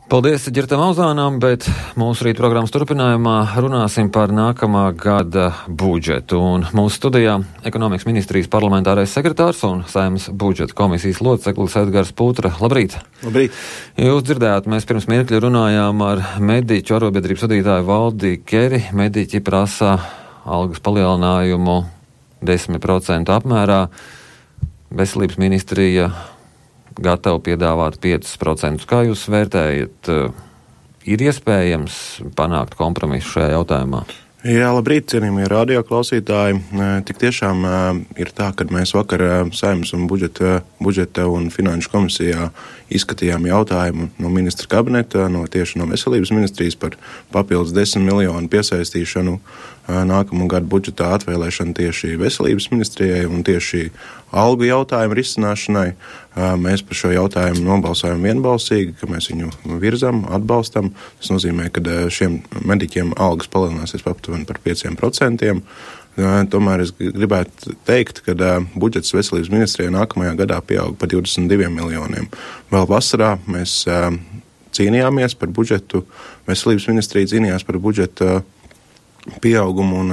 Paldies Ģirtam Auzānam, bet mūsu rīt programmas turpinājumā runāsim par nākamā gada budžetu. Un mūsu studijā ekonomikas ministrijas parlamentārais sekretārs un Saeimas budžeta komisijas loceklis Edgars Putra. Labrīt! Labrīt! Jūs dzirdējāt, mēs pirms mirkļa runājām ar mediķu arobiedrības vadītāju Valdi Keri. Mediķi prasa algas palielinājumu 10% apmērā. Veselības ministrija gatavi piedāvāt 5%. Kā jūs vērtējat, ir iespējams panākt kompromisu šajā jautājumā? Jā, labrīt, cienījamie radioklausītāji. Tik tiešām ir tā, ka mēs vakar Saeimas un budžeta un finanšu komisijā izskatījām jautājumu no ministra kabineta, tieši no veselības ministrijas par papildus 10 miljonu piesaistīšanu nākamā gada budžetā atvēlēšanu tieši veselības ministrijai un tieši algu jautājumu risināšanai. Mēs par šo jautājumu nobalsojam vienbalsīgi, ka mēs viņu virzam, atbalstam. Tas nozīmē, ka šiem mediķiem algas palielināsies aptuveni par 5%. Tomēr es gribētu teikt, ka budžets veselības ministrijai nākamajā gadā pieaug par 22 miljoniem. Vēl vasarā mēs cīnījāmies par budžetu, veselības ministrija cīnījās par budžeta pieaugumu un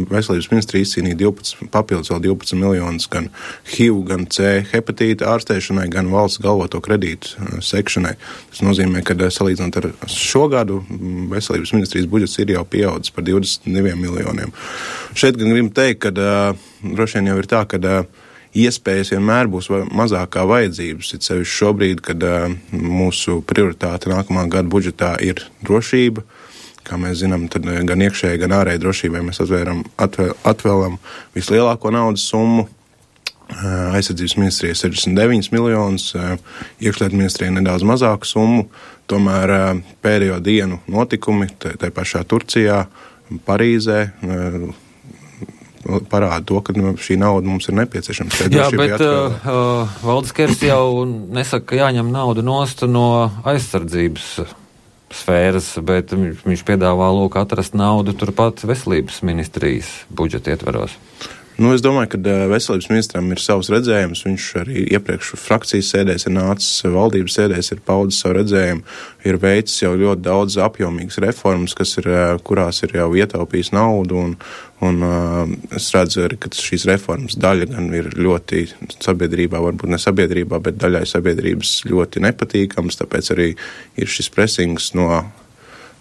veselības ministrija izcīnīja papildus vēl 12 miljonus gan HIV, gan C hepatīta ārstēšanai, gan valsts galvoto kredītu sekšanai. Tas nozīmē, ka salīdzinot ar šo gadu veselības ministrijas budžets ir jau pieaudzis par 22 miljoniem. Šeit gan gribu teikt, ka droši vien jau ir tā, ka iespējas vienmēr būs mazāk kā vajadzības. It sevišķi šobrīd, kad mūsu prioritāte nākamā gada budžetā ir drošība. Kā mēs zinām, tad gan iekšēji, gan ārēji drošībai mēs atvēlam vislielāko naudas summu. Aizsardzības ministrijai 69 miljonus, iekšlietu ministrijai nedaudz mazāku summu. Tomēr pēdējo dienu notikumi, tā pašā Turcijā, Parīzē, parāda to, ka šī nauda mums ir nepieciešama. Jā, bet Valdis Keris jau nesaka, ka jāņem naudu nost no aizsardzības sfēras, bet viņš piedāvā atrast naudu turpat veselības ministrijas budžeta ietveros. Es domāju, ka veselības ministram ir savs redzējums. Viņš arī iepriekš frakcijas sēdēs ir nācis, valdības sēdēs ir paudis savu redzējumu, ir veicis jau ļoti daudz apjomīgas reformas, kurās ir jau ietaupījis naudu, un es redzu arī, ka šīs reformas daļa gan ir ļoti sabiedrībā, varbūt ne sabiedrībā, bet daļai sabiedrības ļoti nepatīkams, tāpēc arī ir šis presings no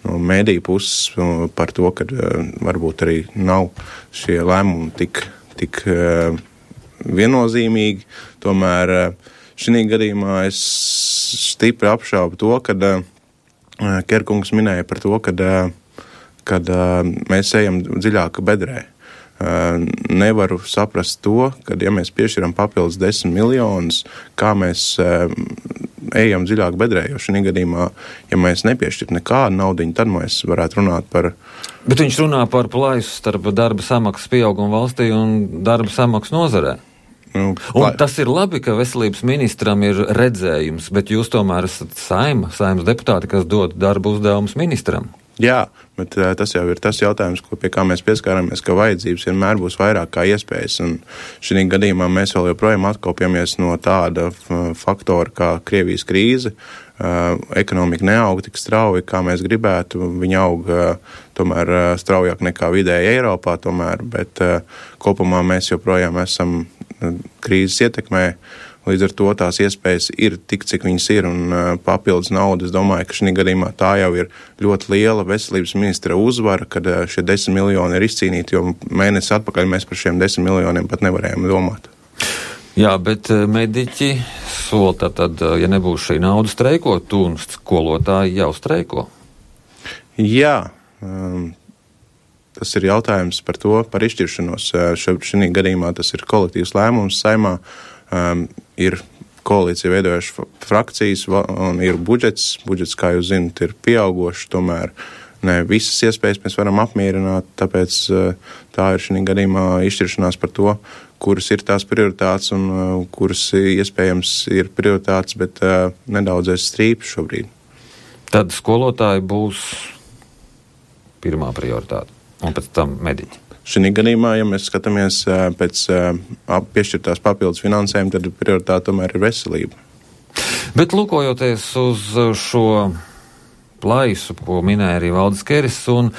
mēdīju puses par to, ka varbūt arī nav šie lēmumi tik viennozīmīgi. Tomēr šī gadījumā es stipri apšaubu to, kad Kerkungs minēja par to, kad mēs ejam dziļāk bedrē. Nevaru saprast to, ka ja mēs piešķiram papildus 10 miljonus, kā mēs ejam dziļāk bedrē, jo šī gadījumā, ja mēs nepiešķirt nekādu naudiņu, tad mēs varētu runāt par... Bet viņš runā par plaisu starp darba samaksas pieaugumu valstī un darba samaksas nozarē. Un tas ir labi, ka veselības ministram ir redzējums, bet jūs tomēr esat Saeimas deputāti, kas dod darba uzdevumus ministram. Jā, bet tas jau ir tas jautājums, pie kā mēs pieskāramies, ka vajadzības vienmēr būs vairāk kā iespējas. Un šī gadījumā mēs vēl joprojām atkopjamies no tāda faktora kā Krievijas krīze. Ekonomika neaug tik strauji, kā mēs gribētu. Viņa aug tomēr straujāk nekā vidēji Eiropā, bet kopumā mēs joprojām esam krīzes ietekmē. Līdz ar to tās iespējas ir tik, cik viņas ir, un papildus naudu. Es domāju, ka šī gadījumā tā jau ir ļoti liela veselības ministra uzvara, kad šie 10 miljoni ir izcīnīti, jo mēnesi atpakaļ mēs par šiem 10 miljoniem pat nevarējām domāt. Jā, bet mediķi sola tad, ja nebūs šī nauda streikot, un skolotāji jau streiko. Jā, tas ir jautājums par izšķiršanos. Šī gadījumā tas ir kolektīvs lēmums Saeimā. Ir koalīcija veidojuši frakcijas un ir budžets. Budžets, kā jūs zinat, ir pieaugošs, tomēr ne visas iespējas mēs varam apmierināt, tāpēc tā ir šī gadījumā izšķiršanās par to, kuras ir tās prioritātes un kuras iespējams ir prioritātes, bet nedaudzais strīpes šobrīd. Tad skolotāji būs pirmā prioritāte un pēc tam mediķi. Šī gadījumā, ja mēs skatāmies pēc piešķirtās papildus finansējumu, tad prioritāte tomēr ir veselība. Bet lūkojoties uz šo plaisu, ko minēja arī Valdis Keris, un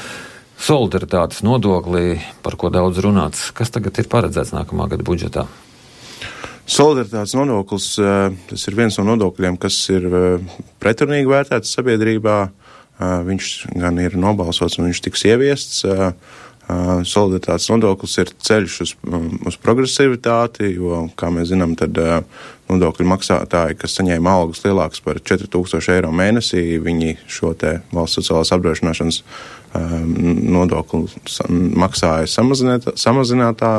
solidaritātes nodoklī, par ko daudz runāts. Kas tagad ir paredzēts nākamā gada budžetā? Solidaritātes nodoklis, tas ir viens no nodokļiem, kas ir pretrunīgi vērtēts sabiedrībā. Viņš gan ir nobalsots un viņš tiks ieviests. Solidaritātes nodoklis ir ceļš uz progresivitāti, jo, kā mēs zinām, tad nodokļu maksātāji, kas saņēma algas lielākas par 4000 eiro mēnesī, viņi šo te valsts sociālās apdrošināšanas nodokli maksāja samazinātā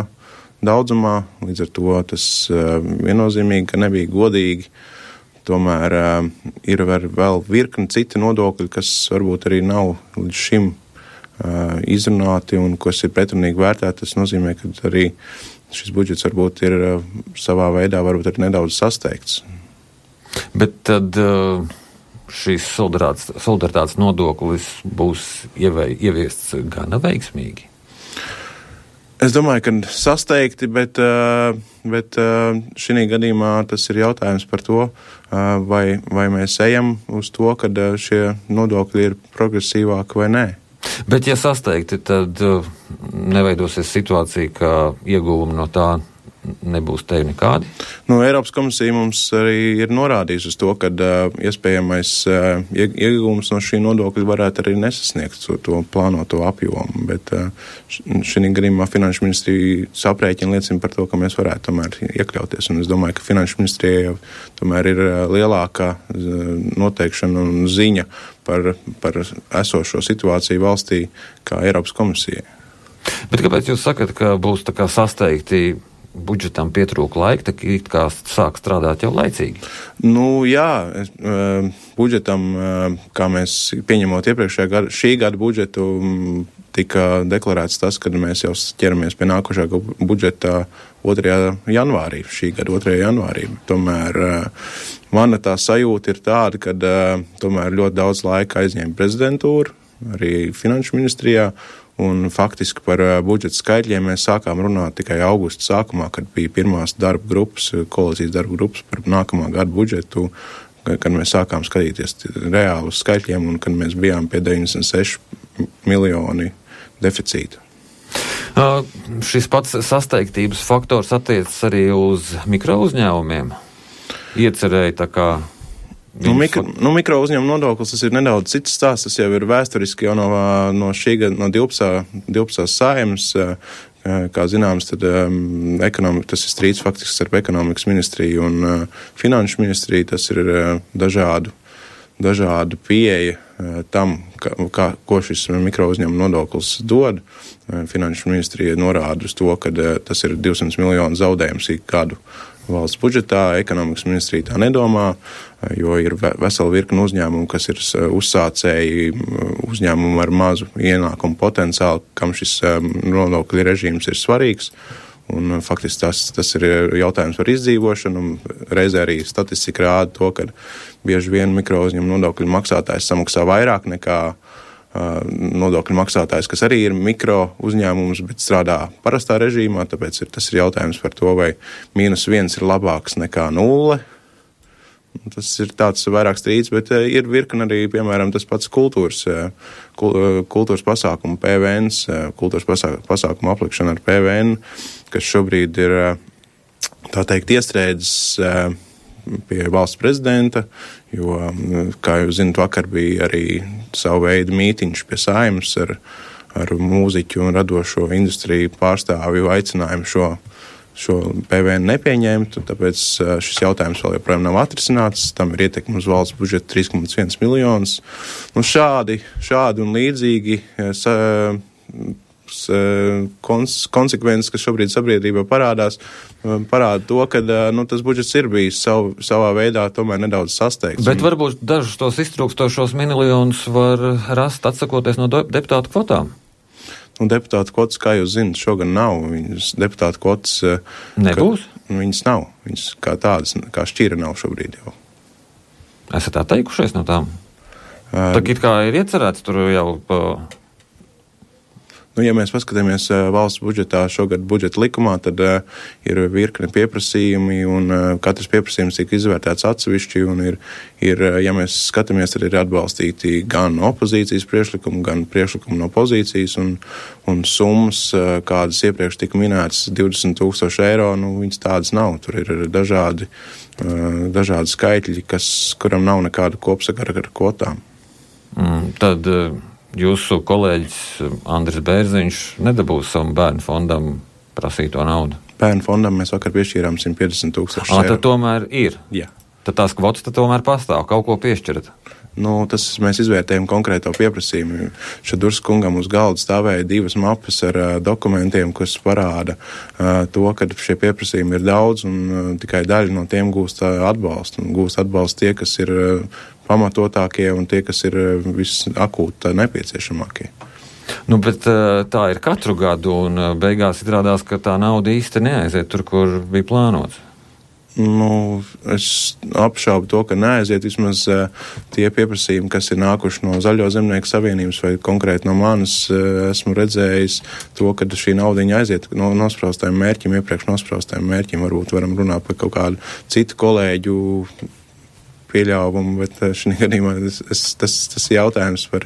daudzumā, līdz ar to tas viennozīmīgi, ka nebija godīgi. Tomēr ir vēl virkni citi nodokļi, kas varbūt arī nav līdz šim izrunāti un kas ir pretrunīgi vērtēti. Tas nozīmē, ka arī šis budžets varbūt ir savā veidā varbūt arī nedaudz sasteigts. Bet tad šīs solidaritātes nodoklis būs ieviests gana veiksmīgi? Es domāju, ka sasteigti, bet šī gadījumā tas ir jautājums par to, vai mēs ejam uz to, ka šie nodokļi ir progresīvāki vai nē. Bet, ja sasteigti, tad neveidosies situācija, ka ieguvumi no tā nebūs tevi nekādi? Eiropas komisija mums arī ir norādījusi uz to, ka iespējamais ieguvums no šī nodokļa varētu arī nesasniegt to plānoto apjomu, bet šī gadījumā Finanšu ministrija aprēķina liecina par to, ka mēs varētu tomēr iekļauties, un es domāju, ka Finanšu ministrijai jau tomēr ir lielākā noteikšana un ziņa par esošo situāciju valstī kā Eiropas komisijai. Bet kāpēc jūs sakat, ka būs tā kā sasteigti? Budžetam pietrūka laika, tā it kā sāk strādāt jau laicīgi? Budžetam, kā mēs pieņemot iepriekšējā gada, šī gada budžetu, tika deklarēts tas, ka mēs jau ķeramies pie nākošā budžeta 2. janvārī, šī gada 2. janvārī. Tomēr mana tā sajūta ir tāda, ka tomēr ļoti daudz laika aizņēma prezidentūra, arī Finanšu ministrijā, un faktiski par budžeta skaitļiem mēs sākām runāt tikai augusta sākumā, kad bija pirmās darba grupas, koalīcijas darba grupas par nākamā gada budžetu, kad mēs sākām skatīties reāli uz skaitļiem un kad mēs bijām pie 96 miljoni deficīta. Šis pats sasteigtības faktors attiecas arī uz mikro uzņēmumiem. Iecerēja tā kā... Mikro uzņēmuma nodoklis, tas ir nedaudz cits stāsts, tas jau ir vēsturiski jau no šī gada, no 12. Saeimas, kā zināms, tad tas ir strīds faktiski starp ekonomikas ministriju un finanšu ministriju, tas ir dažādu pieeja tam, ko šis mikro uzņēmuma nodoklis dod. Finanšu ministrija norāda uz to, ka tas ir 200 miljonu zaudējums ik gadu valsts budžetā. Ekonomikas ministrija tā nedomā, jo ir vesela virkne uzņēmumu, kas ir uzsācēji uzņēmumu ar mazu ienākumu potenciālu, kam šis nodokļu režīms ir svarīgs. Un faktiski tas ir jautājums par izdzīvošanu. Reizē arī statistika rāda to, ka bieži vien mikro uzņēmumu nodokļu maksātājs samaksā vairāk nekā nodokļu maksātājs, kas arī ir mikro uzņēmums, bet strādā parastā režīmā, tāpēc tas ir jautājums par to, vai -1 ir labāks nekā 0. Tas ir tāds vairāk strīds, bet ir virkni arī, piemēram, tas pats kultūras pasākumu PVN, kultūras pasākumu aplikšana ar PVN, kas šobrīd ir, tā teikt, iestrēdzis pie valsts prezidenta, jo, kā jūs zinat, vakar bija arī savu veidu mītiņš pie Saeimas ar mūziķu un radošo industriju pārstāvju aicinājumu šo PVN nepieņemt, tāpēc šis jautājums vēl joprojām nav atrisināts. Tam ir ietekme uz valsts budžetu 3,1 miljonus. Šādi un līdzīgi konsekvences, kas šobrīd sabiedrībā parāda to, ka tas budžets ir bijis savā veidā tomēr nedaudz sasteigts. Bet varbūt dažus tos iztrūkstošos miljonus var rast atsakoties no deputātu kvotām? Deputātu kvotas, kā jūs zinat, šogad nav. Deputātu kvotas nebūs? Viņas nav. Viņas kā tādas, kā šķira nav šobrīd jau. Esat atteikušies no tām? Tā it kā ir iecerēts tur jau... Ja mēs paskatāmies valsts budžetā, šogad budžeta likumā, tad ir virkne pieprasījumi, un katrs pieprasījums tiek izvērtēts atsevišķi, un ja mēs skatāmies, tad ir atbalstīti gan opozīcijas priekšlikumi, gan priekšlikumi no pozīcijas, un summas, kādas iepriekš tika minētas, 20,000 eiro, viņas tādas nav. Tur ir dažādi skaitļi, kuram nav nekāda kopsakara ar kvotām. Tad jūsu kolēģis Andris Bērziņš nedabūs savam bērnu fondam prasīto naudu? Bērnu fondam mēs vakar piešķīrām 150,000 eiro. Tad tomēr ir? Jā. Tad tās kvotas tomēr pastāv, kaut ko piešķirat? Tas mēs izvērtējam konkrēto pieprasījumu. Šadurs kungam uz galda stāvēja 2 mapes ar dokumentiem, kas parāda to, ka šie pieprasījumi ir daudz un tikai daļa no tiem gūst atbalstu. Un gūst atbalstu tie, kas ir pamatotākie un tie, kas ir visakūti nepieciešamākie. Bet tā ir katru gadu un beigās izrādās, ka tā nauda īsti neaiziet tur, kur bija plānots. Es apšaubu to, ka neaiziet vismaz tie pieprasījumi, kas ir nākuši no Zaļo zemnieku savienības vai konkrēti no manis. Esmu redzējis to, ka šī naudiņa aiziet no nospraustajiem mērķiem, iepriekš nospraustajiem mērķiem. Varbūt varam runāt par kaut kādu citu kolēģu pieļāvumu, bet šī gadījumā tas jautājums par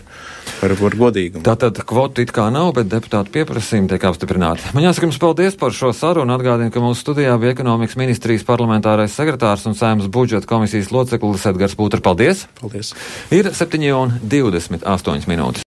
godīgumu. Tātad kvotu it kā nav, bet deputātu pieprasījumi tiek apstiprināti. Man jāsaka jums paldies par šo sarunu. Atgādinu, ka mūsu studijā bija ekonomikas ministrijas parlamentārais sekretārs un Saeimas budžeta komisijas loceklis Edgars Pūters. Paldies! Paldies! Ir 7:28 minūtes.